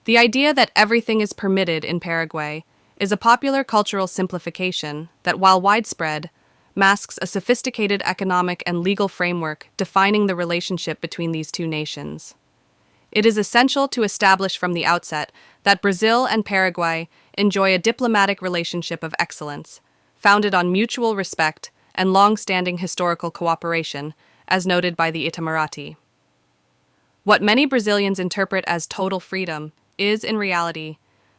The idea that everything is permitted in Paraguay is a popular cultural simplification that, while widespread, masks a sophisticated economic and legal framework defining the relationship between these two nations. It is essential to establish from the outset that Brazil and Paraguay enjoy a diplomatic relationship of excellence, founded on mutual respect and long-standing historical cooperation, as noted by the Itamaraty. What many Brazilians interpret as total freedom is, in reality,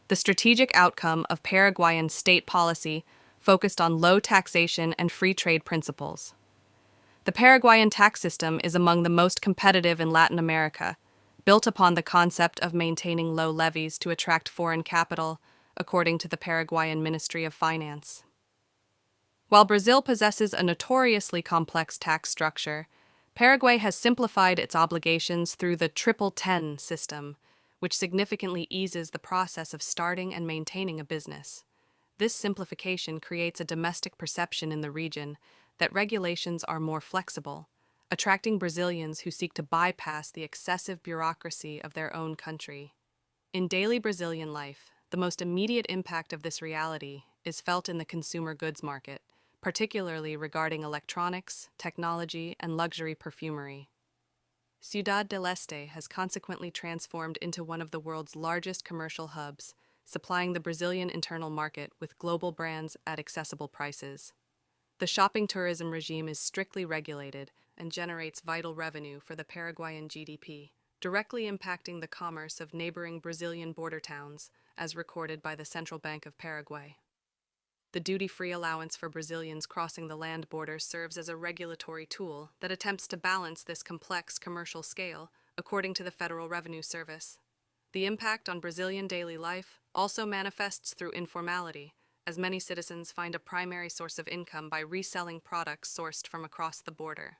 the strategic outcome of Paraguayan state policy focused on low taxation and free trade principles. The Paraguayan tax system is among the most competitive in Latin America, built upon the concept of maintaining low levies to attract foreign capital, according to the Paraguayan Ministry of Finance. While Brazil possesses a notoriously complex tax structure, Paraguay has simplified its obligations through the Triple 10 system, which significantly eases the process of starting and maintaining a business. This simplification creates a domestic perception in the region that regulations are more flexible, attracting Brazilians who seek to bypass the excessive bureaucracy of their own country. In daily Brazilian life, the most immediate impact of this reality is felt in the consumer goods market, particularly regarding electronics, technology, and luxury perfumery. Ciudad del Este has consequently transformed into one of the world's largest commercial hubs, supplying the Brazilian internal market with global brands at accessible prices. The shopping tourism regime is strictly regulated and generates vital revenue for the Paraguayan GDP, directly impacting the commerce of neighboring Brazilian border towns, as recorded by the Central Bank of Paraguay. The duty-free allowance for Brazilians crossing the land border serves as a regulatory tool that attempts to balance this complex commercial scale, according to the Federal Revenue Service. The impact on Brazilian daily life also manifests through informality, as many citizens find a primary source of income by reselling products sourced from across the border.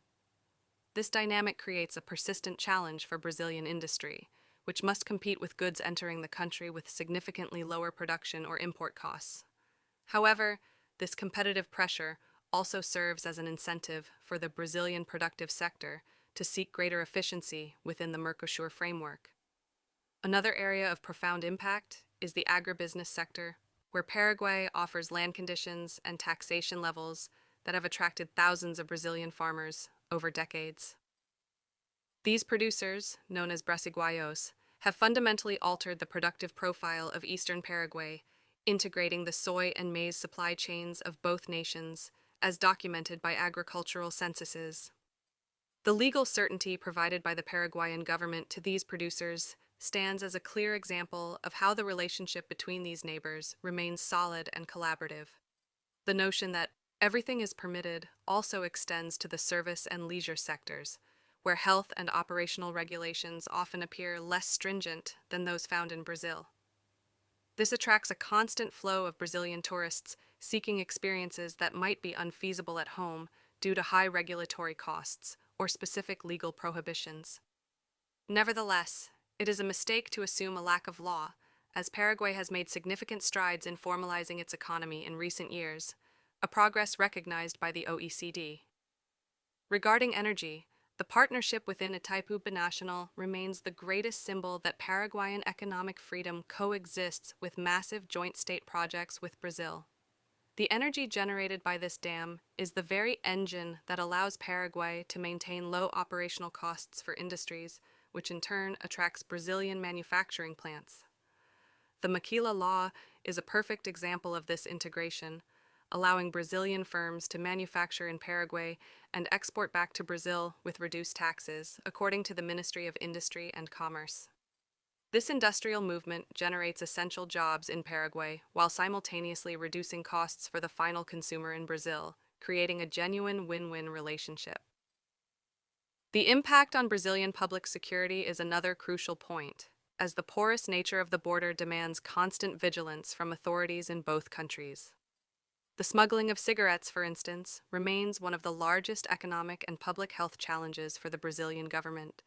This dynamic creates a persistent challenge for Brazilian industry, which must compete with goods entering the country with significantly lower production or import costs. However, this competitive pressure also serves as an incentive for the Brazilian productive sector to seek greater efficiency within the Mercosur framework. Another area of profound impact is the agribusiness sector, where Paraguay offers land conditions and taxation levels that have attracted thousands of Brazilian farmers over decades. These producers, known as Brasiguaios, have fundamentally altered the productive profile of eastern Paraguay, integrating the soy and maize supply chains of both nations, as documented by agricultural censuses. The legal certainty provided by the Paraguayan government to these producers stands as a clear example of how the relationship between these neighbors remains solid and collaborative. The notion that everything is permitted also extends to the service and leisure sectors, where health and operational regulations often appear less stringent than those found in Brazil. This attracts a constant flow of Brazilian tourists seeking experiences that might be unfeasible at home due to high regulatory costs or specific legal prohibitions. Nevertheless, it is a mistake to assume a lack of law, as Paraguay has made significant strides in formalizing its economy in recent years, a progress recognized by the OECD. Regarding energy, the partnership within Itaipu Dam remains the greatest symbol that Paraguayan economic freedom coexists with massive joint state projects with Brazil. The energy generated by this dam is the very engine that allows Paraguay to maintain low operational costs for industries, which in turn attracts Brazilian manufacturing plants. The Maquila Law is a perfect example of this integration, allowing Brazilian firms to manufacture in Paraguay and export back to Brazil with reduced taxes, according to the Ministry of Industry and Commerce. This industrial movement generates essential jobs in Paraguay while simultaneously reducing costs for the final consumer in Brazil, creating a genuine win-win relationship. The impact on Brazilian public security is another crucial point, as the porous nature of the border demands constant vigilance from authorities in both countries. The smuggling of cigarettes, for instance, remains one of the largest economic and public health challenges for the Brazilian government,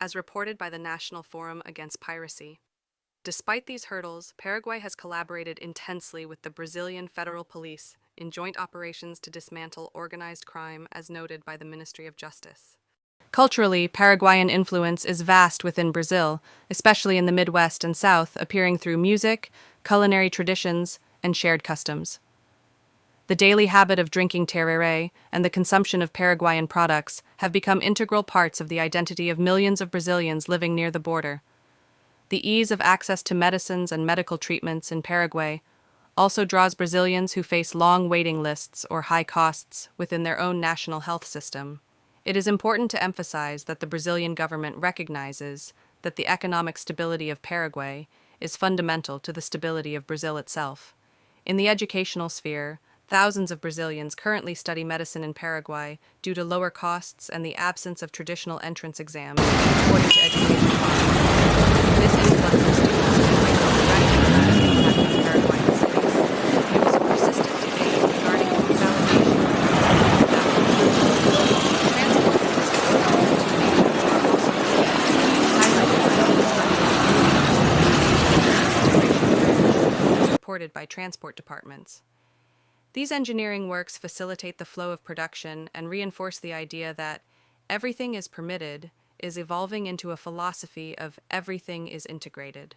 as reported by the National Forum Against Piracy. Despite these hurdles, Paraguay has collaborated intensely with the Brazilian Federal Police in joint operations to dismantle organized crime, as noted by the Ministry of Justice. Culturally, Paraguayan influence is vast within Brazil, especially in the Midwest and South, appearing through music, culinary traditions, and shared customs. The daily habit of drinking tereré and the consumption of Paraguayan products have become integral parts of the identity of millions of Brazilians living near the border. The ease of access to medicines and medical treatments in Paraguay also draws Brazilians who face long waiting lists or high costs within their own national health system. It is important to emphasize that the Brazilian government recognizes that the economic stability of Paraguay is fundamental to the stability of Brazil itself. In the educational sphere, thousands of Brazilians currently study medicine in Paraguay due to lower costs and the absence of traditional entrance exams, according to education policy. This influx of students generates a direct impact on Paraguayan cities. There is a persistent debate regarding the validation of transport links between the two nations are also highlighted by as reported by transport departments. These engineering works facilitate the flow of production and reinforce the idea that everything is permitted is evolving into a philosophy of everything is integrated.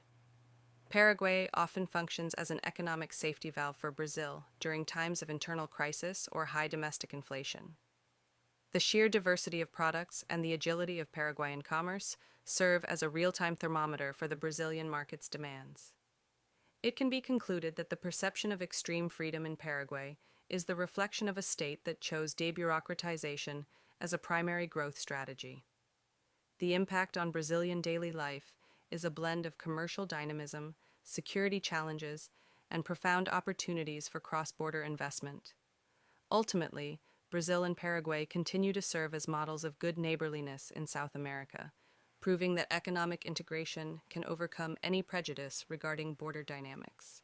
Paraguay often functions as an economic safety valve for Brazil during times of internal crisis or high domestic inflation. The sheer diversity of products and the agility of Paraguayan commerce serve as a real-time thermometer for the Brazilian market's demands. It can be concluded that the perception of extreme freedom in Paraguay is the reflection of a state that chose debureaucratization as a primary growth strategy. The impact on Brazilian daily life is a blend of commercial dynamism, security challenges, and profound opportunities for cross-border investment. Ultimately, Brazil and Paraguay continue to serve as models of good neighborliness in South America, proving that economic integration can overcome any prejudice regarding border dynamics.